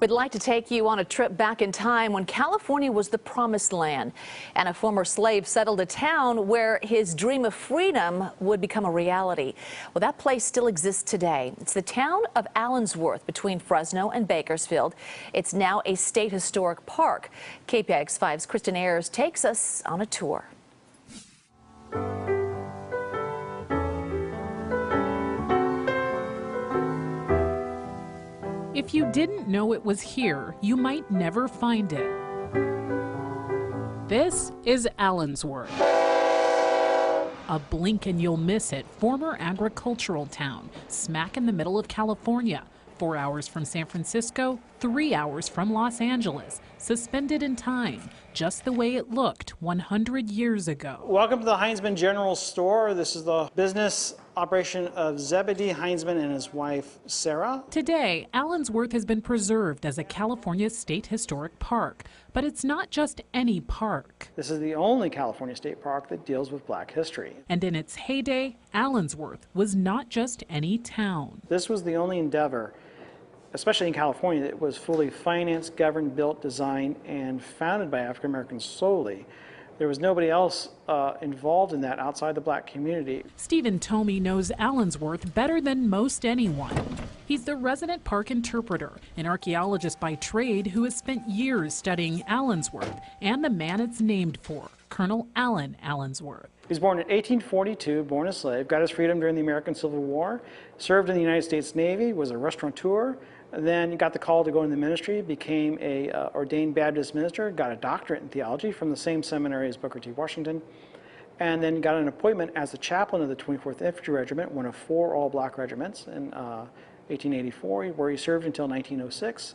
We'd like to take you on a trip back in time when California was the promised land and a former slave settled a town where his dream of freedom would become a reality. Well, that place still exists today. It's the town of Allensworth between Fresno and Bakersfield. It's now a state historic park. KPIX5's Kristen Ayers takes us on a tour. If you didn't know it was here, you might never find it. This is Allensworth, a blink and you'll miss it former agricultural town, smack in the middle of California. 4 hours from San Francisco, 3 hours from Los Angeles, suspended in time, just the way it looked 100 years ago. Welcome to the Heinzman General Store. This is the business operation of Zebedee Heinzman and his wife, Sarah. Today, Allensworth has been preserved as a California State Historic Park, but it's not just any park. This is the only California state park that deals with Black history. And in its heyday, Allensworth was not just any town. This was the only endeavor, especially in California, that was fully financed, governed, built, designed, and founded by African Americans solely. There was nobody else involved in that outside the Black community. Stephen Tomey knows Allensworth better than most anyone. He's the resident park interpreter, an archaeologist by trade who has spent years studying Allensworth and the man it's named for, Colonel Allen Allensworth. He was born in 1842, born a slave, got his freedom during the American Civil War, served in the United States Navy, was a restaurateur, then got the call to go into the ministry, became a ordained Baptist minister, got a doctorate in theology from the same seminary as Booker T. Washington, and then got an appointment as the chaplain of the 24th Infantry Regiment, one of 4 all-black regiments in 1884, where he served until 1906.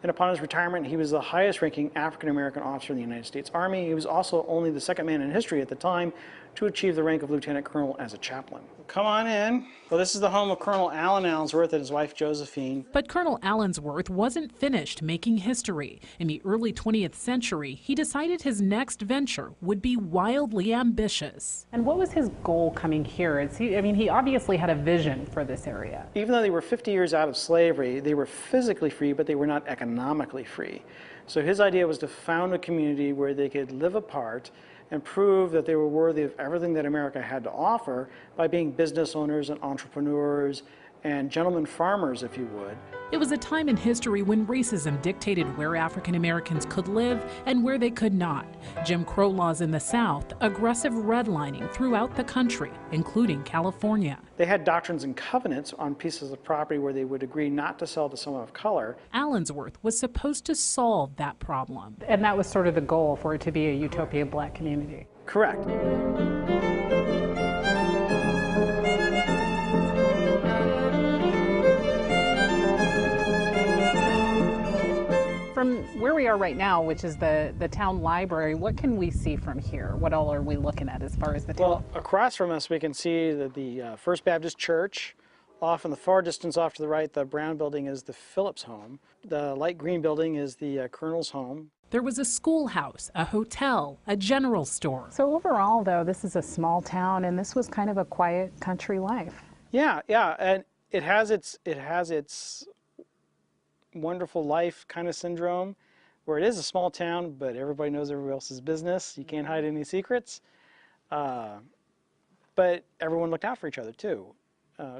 And upon his retirement, he was the highest-ranking African-American officer in the United States Army. He was also only the second man in history at the time to achieve the rank of lieutenant colonel as a chaplain. Come on in. Well, this is the home of Colonel Allen Allensworth and his wife Josephine. But Colonel Allensworth wasn't finished making history. In the early 20th century, he decided his next venture would be wildly ambitious. And what was his goal coming here? He obviously had a vision for this area. Even though they were 50 years out of slavery, they were physically free, but they were not economically free. So his idea was to found a community where they could live apart and prove that they were worthy of everything that America had to offer by being business owners and entrepreneurs and gentlemen farmers, if you would. It was a time in history when racism dictated where African Americans could live and where they could not. Jim Crow laws in the South, aggressive redlining throughout the country, including California. They had doctrines and covenants on pieces of property where they would agree not to sell to someone of color. Allensworth was supposed to solve that problem. And that was sort of the goal, for it to be a utopia Black community. Correct. From where we are right now, which is the town library, what can we see from here? What all are we looking at as far as the town? Well, across from us we can see the First Baptist Church. Off in the far distance off to the right, the brown building is the Phillips home. The light green building is the Colonel's home. There was a schoolhouse, a hotel, a general store. So overall, though, this is a small town, and this was kind of a quiet country life. Yeah, and it has its wonderful life kind of syndrome, where it is a small town, but everybody knows everybody else's business. You can't hide any secrets. But everyone looked out for each other too,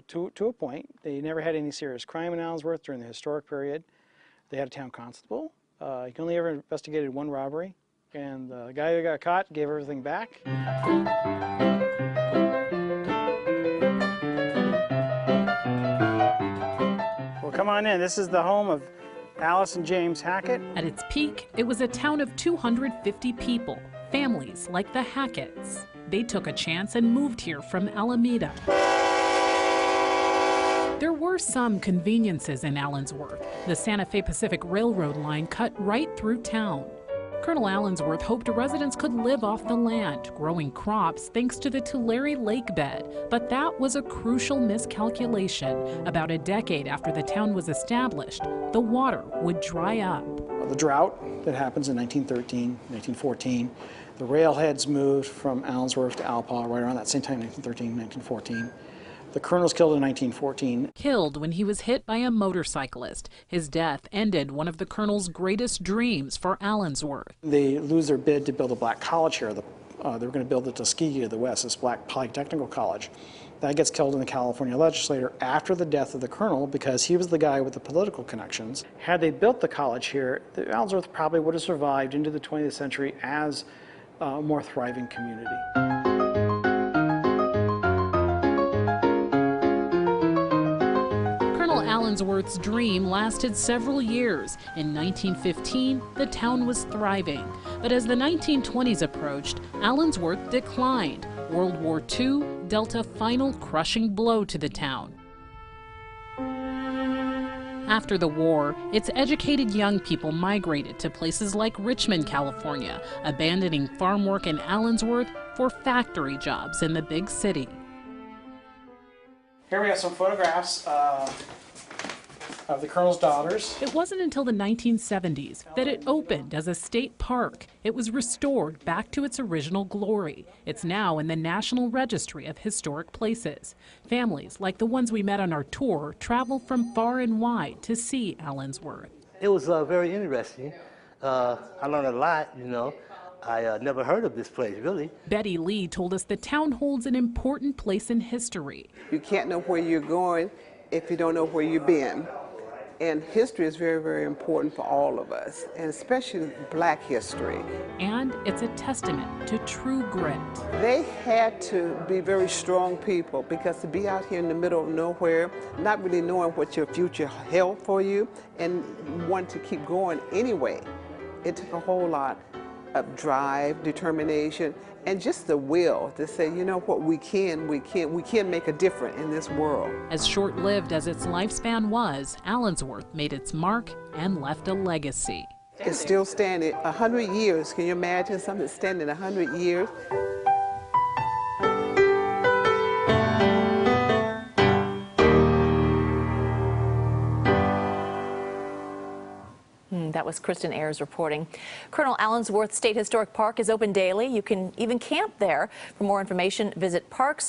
to a point. They never had any serious crime in Allensworth during the historic period. They had a town constable. He only ever investigated 1 robbery, and the guy that got caught gave everything back. Well, come on in. This is the home of Alice and James Hackett. At its peak, it was a town of 250 people, families like the Hacketts. They took a chance and moved here from Alameda. There were some conveniences in Allensworth. The Santa Fe Pacific Railroad line cut right through town. Colonel Allensworth hoped residents could live off the land, growing crops thanks to the Tulare Lake bed. But that was a crucial miscalculation. About a decade after the town was established, the water would dry up. The drought that happens in 1913, 1914, the railheads moved from Allensworth to Alpa right around that same time, 1913, 1914. The colonel was killed in 1914. Killed when he was hit by a motorcyclist. His death ended one of the colonel's greatest dreams for Allensworth. They lose their bid to build a black college here. They were going to build the Tuskegee to the west, this black polytechnical college. That gets killed in the California legislature after the death of the colonel because he was the guy with the political connections. Had they built the college here, Allensworth probably would have survived into the 20th century as a more thriving community. Allensworth's dream lasted several years. In 1915, the town was thriving. But as the 1920s approached, Allensworth declined. World War II dealt a final crushing blow to the town. After the war, its educated young people migrated to places like Richmond, California, abandoning farm work in Allensworth for factory jobs in the big city. Here we have some photographs of the colonel's daughters. It wasn't until the 1970s that it opened as a state park. It was restored back to its original glory. It's now in the National Registry of Historic Places. Families like the ones we met on our tour travel from far and wide to see Allensworth. It was very interesting. I learned a lot, you know. I never heard of this place, really. Betty Lee told us the town holds an important place in history. You can't know where you're going if you don't know where you've been. And history is very, very important for all of us, and especially Black history. And it's a testament to true grit. They had to be very strong people, because to be out here in the middle of nowhere, not really knowing what your future held for you, and wanting to keep going anyway, it took a whole lot of drive, determination, and just the will to say, you know what, we can make a difference in this world. As short-lived as its lifespan was, Allensworth made its mark and left a legacy. It's still standing 100 years. Can you imagine something standing 100 years? That was Kristen Ayers reporting. Colonel Allensworth State Historic Park is open daily. You can even camp there. For more information, visit parks.ca.gov.